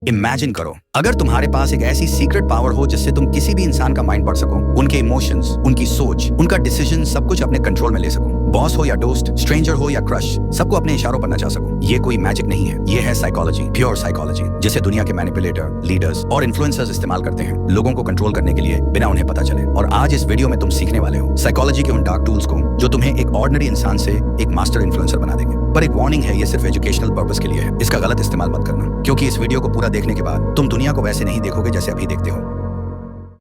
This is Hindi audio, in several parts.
इमेजिन करो, अगर तुम्हारे पास एक ऐसी सीक्रेट पावर हो जिससे तुम किसी भी इंसान का माइंड पढ़ सको, उनके इमोशंस, उनकी सोच, उनका डिसीजन सब कुछ अपने कंट्रोल में ले सको। बॉस हो या दोस्त, स्ट्रेंजर हो या क्रश, सबको अपने इशारों पर नचा सको। ये कोई मैजिक नहीं है, ये है साइकोलॉजी, प्योर साइकोलॉजी, जिसे दुनिया के मैनिपुलेटर, लीडर्स और इन्फ्लुएंसर्स इस्तेमाल करते हैं लोगों को कंट्रोल करने के लिए बिना उन्हें पता चले। और आज इस वीडियो में तुम सीखने वाले हो साइकोलॉजी के उन डार्क टूल्स को जो तुम्हें एक ऑर्डिनरी इंसान से एक मास्टर इन्फ्लुएंसर बना देंगे। पर एक वार्निंग है, ये सिर्फ एजुकेशनल पर्पस के लिए है, इसका गलत इस्तेमाल मत करना, क्योंकि इस वीडियो को पूरा देखने के बाद तुम दुनिया को वैसे नहीं देखोगे जैसे अभी देखते हो।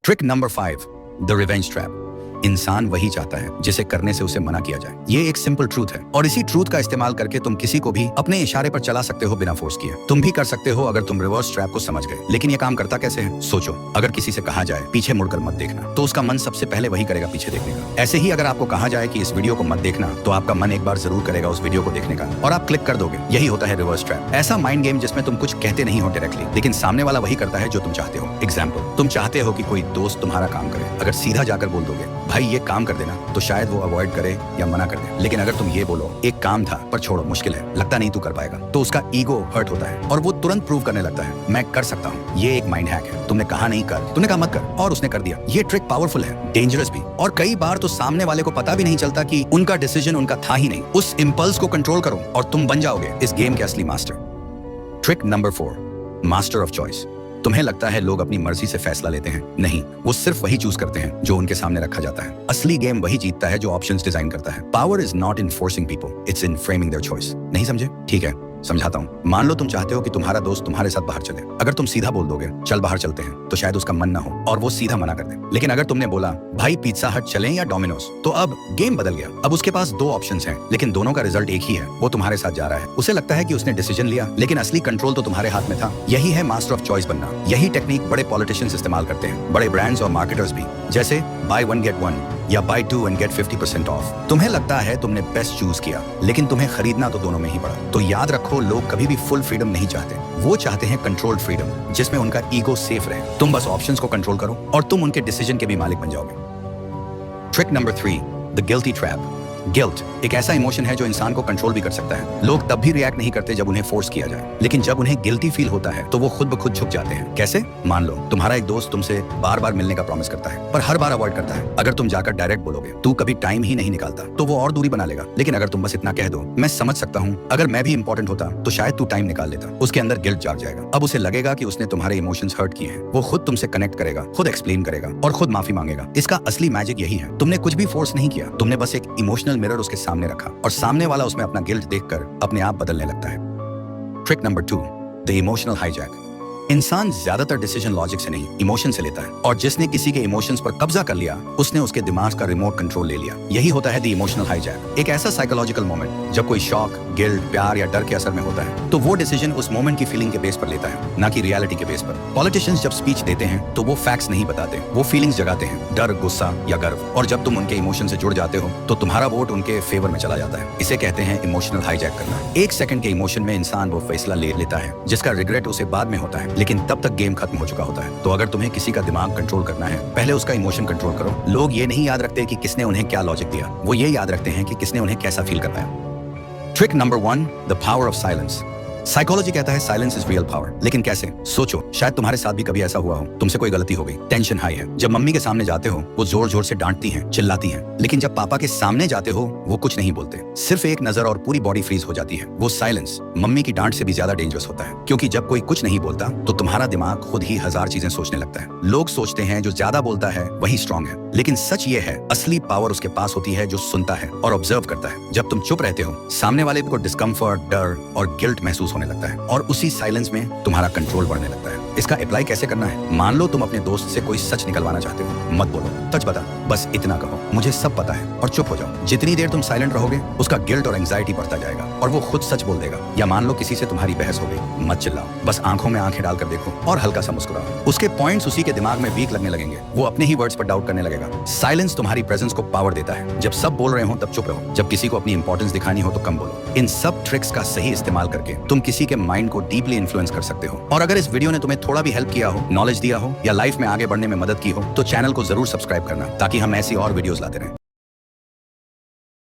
Trick number 5, the revenge trap. इंसान वही चाहता है जिसे करने से उसे मना किया जाए। ये एक सिंपल ट्रूथ है और इसी ट्रूथ का इस्तेमाल करके तुम किसी को भी अपने इशारे पर चला सकते हो बिना फोर्स किए। तुम भी कर सकते हो अगर तुम रिवर्स ट्रैप को समझ गए। लेकिन ये काम करता कैसे है? सोचो, अगर किसी से कहा जाए पीछे मुड़कर मत देखना, तो उसका मन सबसे पहले वही करेगा, पीछे देखने का। ऐसे ही अगर आपको कहा जाए कि इस वीडियो को मत देखना, तो आपका मन एक बार जरूर करेगा उस वीडियो को देखने का और आप क्लिक कर दोगे। यही होता है रिवर्स ट्रैप, ऐसा माइंड गेम जिसमें तुम कुछ कहते नहीं हो डायरेक्टली, लेकिन सामने वाला वही करता है जो तुम चाहते हो। एग्जाम्पल, तुम चाहते हो कि कोई दोस्त तुम्हारा काम करे। अगर सीधा जाकर बोल दोगे भाई ये काम कर देना, तो शायद वो अवॉइड करे या मना कर दे। लेकिन अगर तुम ये बोलो एक काम था पर छोड़ो, मुश्किल है, लगता नहीं तू कर पाएगा, तो उसका ईगो हर्ट होता है और वो तुरंत प्रूव करने लगता है मैं कर सकता हूँ। ये एक माइंड हैक है। तुमने कहा नहीं कर, तुमने कहा मत कर और उसने कर दिया। ये ट्रिक पावरफुल है, डेंजरस भी, और कई बार तो सामने वाले को पता भी नहीं चलता कि उनका डिसीजन उनका था ही नहीं। उस इंपल्स को कंट्रोल करो और तुम बन जाओगे इस गेम के असली master. Trick number 4, master of choice. तुम्हें लगता है लोग अपनी मर्जी से फैसला लेते हैं, नहीं, वो सिर्फ वही चूज करते हैं जो उनके सामने रखा जाता है। असली गेम वही जीतता है जो ऑप्शंस डिजाइन करता है। Power is not in forcing people, it's in framing their choice. नहीं समझे? ठीक है, समझाता हूँ। मान लो तुम चाहते हो कि तुम्हारा दोस्त तुम्हारे साथ बाहर चले। अगर तुम सीधा बोल दोगे चल बाहर चलते हैं, तो शायद उसका मन ना हो और वो सीधा मना कर दे। लेकिन अगर तुमने बोला भाई पिज्जा हट चलें या डोमिनोज, तो अब गेम बदल गया। अब उसके पास 2 ऑप्शंस हैं, लेकिन दोनों का रिजल्ट एक ही है। वो तुम्हारे साथ जा रहा है, उसे लगता है कि उसने डिसीजन लिया, लेकिन असली कंट्रोल तो तुम्हारे हाथ में था। यही है मास्टर ऑफ चॉइस बनना। यही टेक्निक बड़े पॉलिटिशियंस इस्तेमाल करते हैं, बड़े ब्रांड्स और मार्केटर्स भी, जैसे बाय 1 गेट 1 या बाय 2 and get 50% ऑफ। तुम्हें लगता है तुमने बेस्ट चूज किया, लेकिन तुम्हें खरीदना तो दोनों में ही पड़ा। तो याद रखो, लोग कभी भी फुल फ्रीडम नहीं चाहते, वो चाहते हैं कंट्रोल्ड फ्रीडम, जिसमें उनका ईगो सेफ रहे। तुम बस ऑप्शंस को कंट्रोल करो और तुम उनके डिसीजन के भी मालिक बन जाओगे। Trick number 3, the guilty trap. Guilt एक ऐसा इमोशन है जो इंसान को कंट्रोल भी कर सकता है। लोग तब भी रिएक्ट नहीं करते जब उन्हें फोर्स किया जाए, लेकिन जब उन्हें गिल्टी फील होता है तो वो खुद ब खुद झुक जाते हैं। कैसे? मान लो तुम्हारा एक दोस्त तुमसे बार बार मिलने का प्रॉमिस करता है, पर हर बार अवॉइड करता है। अगर तुम जाकर डायरेक्ट बोलोगे तू कभी टाइम ही नहीं निकालता, तो वो और दूरी बना लेगा। लेकिन अगर तुम बस इतना कह दो मैं समझ सकता हूँ, अगर मैं भी इंपॉर्टेंट होता तो शायद तू टाइम निकाल लेता, उसके अंदर गिल्ट जाग जाएगा। अब उसे लगेगा कि उसने तुम्हारे इमोशंस हर्ट किए हैं। वो खुद तुमसे कनेक्ट करेगा, खुद एक्सप्लेन करेगा और खुद माफी मांगेगा। इसका असली मैजिक यही है, तुमने कुछ भी फोर्स नहीं किया, तुमने बस एक इमोशनल मिरर उसके सामने रखा और सामने वाला उसमें अपना गिल्ट देखकर अपने आप बदलने लगता है। Trick number 2, the emotional hijack. इंसान ज्यादातर डिसीजन लॉजिक से नहीं, इमोशन से लेता है, और जिसने किसी के इमोशंस पर कब्जा कर लिया उसने उसके दिमाग का रिमोट कंट्रोल ले लिया। यही होता है द इमोशनल हाईजैक। एक ऐसा साइकोलॉजिकल मोमेंट जब कोई शॉक, गिल्ट, प्यार या डर के असर में होता है, तो वो डिसीजन उस मोमेंट की फीलिंग के बेस पर लेता है, ना कि रियलिटी के बेस पर। पॉलिटिशियंस जब स्पीच देते हैं तो वो फैक्ट्स नहीं बताते, वो फीलिंग्स जगाते हैं, डर, गुस्सा या गर्व। और जब तुम उनके इमोशन से जुड़ जाते हो तो तुम्हारा वोट उनके फेवर में चला जाता है। इसे कहते हैं इमोशनल हाईजैक करना। 1 सेकंड के इमोशन में इंसान वो फैसला ले लेता है जिसका रिग्रेट उसे बाद में होता है, लेकिन तब तक गेम खत्म हो चुका होता है। तो अगर तुम्हें किसी का दिमाग कंट्रोल करना है, पहले उसका इमोशन कंट्रोल करो। लोग ये नहीं याद रखते कि किसने उन्हें क्या लॉजिक दिया, वो ये याद रखते हैं कि किसने उन्हें कैसा फील करवाया। Trick number 1, the power of silence. Psychology कहता है साइलेंस इज रियल पावर, लेकिन कैसे? सोचो, शायद तुम्हारे साथ भी कभी ऐसा हुआ हो, तुमसे कोई गलती हो गई, टेंशन हाई है। जब मम्मी के सामने जाते हो वो जोर जोर से डांटती हैं, चिल्लाती हैं, लेकिन जब पापा के सामने जाते हो वो कुछ नहीं बोलते, सिर्फ एक नजर और पूरी बॉडी फ्रीज हो जाती है। वो साइलेंस मम्मी की डांट से भी ज्यादा डेंजरस होता है, क्योंकि जब कोई कुछ नहीं बोलता तो तुम्हारा दिमाग खुद ही 1000 चीजें सोचने लगता है। लोग सोचते हैं जो ज्यादा बोलता है वही स्ट्रांग है, लेकिन सच ये है असली पावर उसके पास होती है जो सुनता है और ऑब्जर्व करता है। जब तुम चुप रहते हो, सामने वाले को डिस्कम्फर्ट, डर और गिल्ट महसूस होने लगता है और उसी साइलेंस में तुम्हारा कंट्रोल बढ़ने लगता है। इसका अप्लाई कैसे करना है? मान लो तुम अपने दोस्त से कोई सच निकलवाना चाहते हो, मत बोलो सच बता, बस इतना कहो मुझे सब पता है और चुप हो जाओ। जितनी देर तुम साइलेंट रहोगे उसका गिल्ट और एंजाइटी बढ़ता जाएगा और वो खुद सच बोल देगा। या मान लो किसी से तुम्हारी बहस हो गई, मत चिल्लाओ, बस आंखों में आंखें डालकर देखो और हल्का सा मुस्कुराओ। उसके पॉइंट्स उसी के दिमाग में वीक लगने लगेंगे, वो अपने ही वर्ड्स पर डाउट करने लगेगा। साइलेंस तुम्हारी प्रेजेंस को पावर देता है। जब सब बोल रहे हो तब चुप रहो, जब किसी को अपनी इंपॉर्टेंस दिखानी हो तो कम बोलो। इन सब ट्रिक्स का सही इस्तेमाल करके तुम किसी के माइंड को डीपली इन्फ्लुएंस कर सकते हो। और अगर इस वीडियो ने तुम्हें थोड़ा भी हेल्प किया हो, नॉलेज दिया हो या लाइफ में आगे बढ़ने में मदद की हो, तो चैनल को जरूर सब्सक्राइब करना ताकि हम ऐसी और वीडियोस लाते रहें।